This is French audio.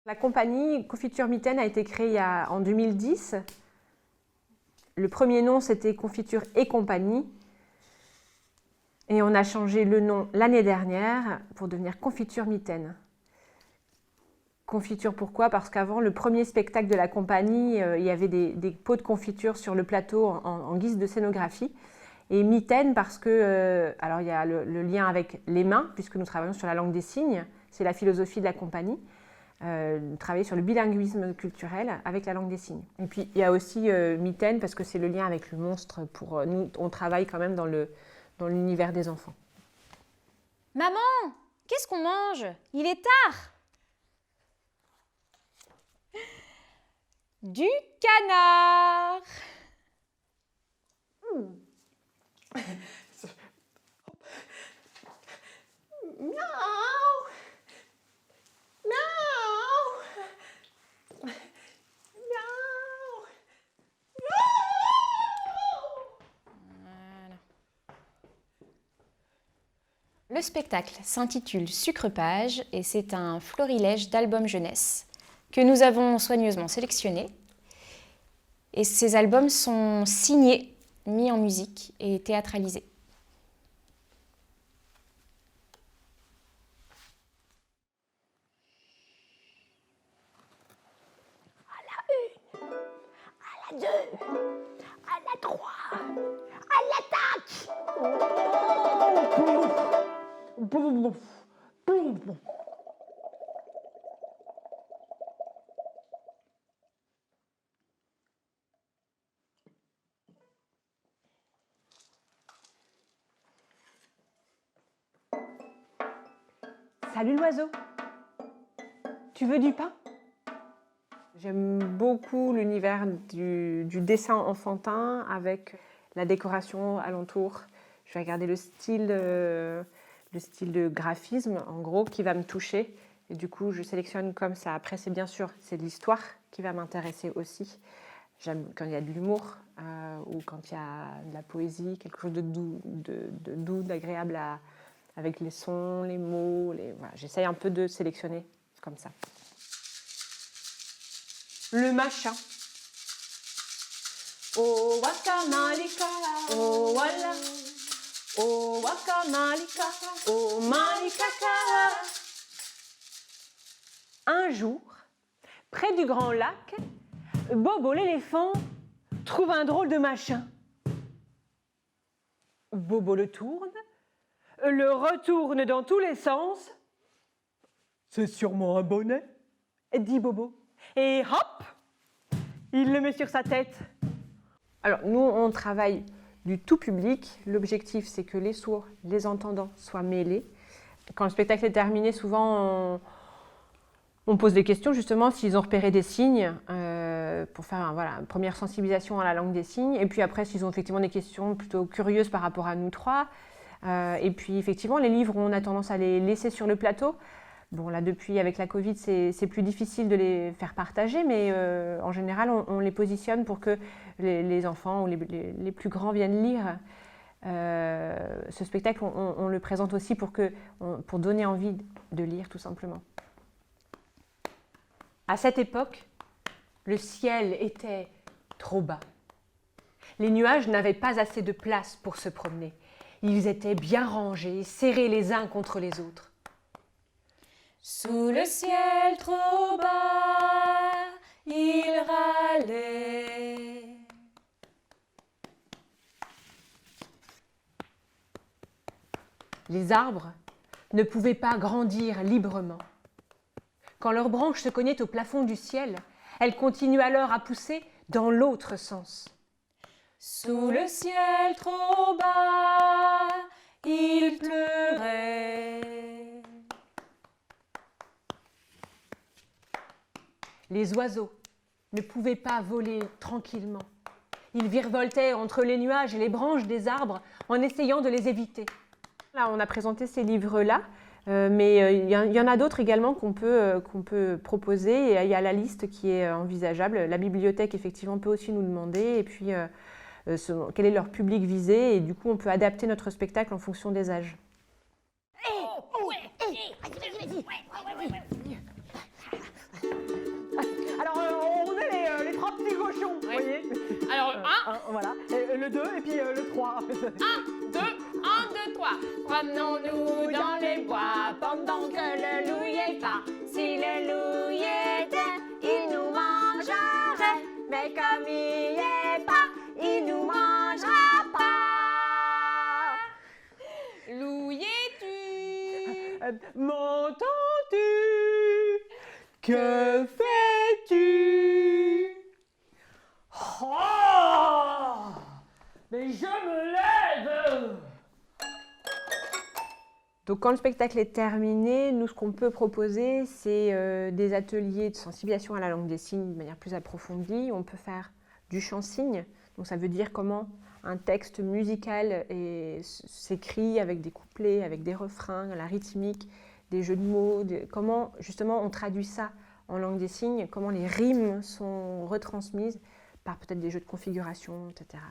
La compagnie Confiture Mitaine a été créée en 2010. Le premier nom, c'était Confiture et Compagnie. Et on a changé le nom l'année dernière pour devenir Confiture Mitaine. Confiture, pourquoi? Parce qu'avant, le premier spectacle de la compagnie, il y avait des pots de confiture sur le plateau en guise de scénographie. Et mitaine parce que, alors il y a le lien avec les mains, puisque nous travaillons sur la langue des signes, c'est la philosophie de la compagnie, travailler sur le bilinguisme culturel avec la langue des signes. Et puis il y a aussi mitaine parce que c'est le lien avec le monstre, pour nous, on travaille quand même dans l'univers des enfants. Maman, qu'est-ce qu'on mange? Il est tard. Du canard. Miaou! Miaou! Miaou! Voilà. Le spectacle s'intitule Sucre-Page et c'est un florilège d'albums jeunesse que nous avons soigneusement sélectionnés. Et ces albums sont signés, mis en musique et théâtralisés. À la 2, à la 3, à l'attaque! Salut l'oiseau! Tu veux du pain? J'aime beaucoup l'univers du dessin enfantin avec la décoration alentour. Je vais regarder le style de graphisme, en gros, qui va me toucher. Et du coup, je sélectionne comme ça. Après, c'est bien sûr, c'est l'histoire qui va m'intéresser aussi. J'aime quand il y a de l'humour ou quand il y a de la poésie, quelque chose de doux, d'agréable avec les sons, les mots. Voilà. J'essaye un peu de sélectionner comme ça. Le machin. Oh waka malika, oh wala. Oh waka malika, oh malikaka. Un jour, près du grand lac, Bobo l'éléphant trouve un drôle de machin. Bobo le tourne, le retourne dans tous les sens. C'est sûrement un bonnet, dit Bobo. Et hop, il le met sur sa tête. Alors nous, on travaille du tout public. L'objectif, c'est que les sourds, les entendants soient mêlés. Quand le spectacle est terminé, souvent, on pose des questions justement s'ils ont repéré des signes pour faire une première sensibilisation à la langue des signes. Et puis après, s'ils ont effectivement des questions plutôt curieuses par rapport à nous trois. Et puis effectivement, les livres, on a tendance à les laisser sur le plateau. Bon, là, depuis, avec la Covid, c'est plus difficile de les faire partager, mais en général, on les positionne pour que les enfants ou les plus grands viennent lire. Ce spectacle, on le présente aussi pour donner envie de lire, tout simplement. À cette époque, le ciel était trop bas. Les nuages n'avaient pas assez de place pour se promener. Ils étaient bien rangés, serrés les uns contre les autres. Sous le ciel trop bas, il râlait. Les arbres ne pouvaient pas grandir librement. Quand leurs branches se cognaient au plafond du ciel, elles continuaient alors à pousser dans l'autre sens. Sous le ciel trop bas, il pleurait. Les oiseaux ne pouvaient pas voler tranquillement. Ils virevoltaient entre les nuages et les branches des arbres en essayant de les éviter. Là, on a présenté ces livres-là, mais il y en a d'autres également qu'on peut proposer. Et il y a la liste qui est envisageable. La bibliothèque, effectivement, peut aussi nous demander. Et puis, quel est leur public visé. Et du coup, on peut adapter notre spectacle en fonction des âges. Vas-y, vas-y. petits cochons, vous voyez. Alors, 1, Voilà, et le 2 et puis le 3. 1, 2, 1, 2, 3. Promenons-nous dans les bois pendant que le loup y est pas. Si le loup y était, il nous mangerait. Mais comme il y est pas, il nous mangera pas. Loup y es-tu? M'entends-tu? Que fais-tu? Oh! Mais je me lève! Donc quand le spectacle est terminé, nous ce qu'on peut proposer, c'est des ateliers de sensibilisation à la langue des signes de manière plus approfondie. On peut faire du chant-signe, donc ça veut dire comment un texte musical s'écrit avec des couplets, avec des refrains, la rythmique, des jeux de mots, comment justement on traduit ça en langue des signes, comment les rimes sont retransmises par peut-être des jeux de configuration, etc.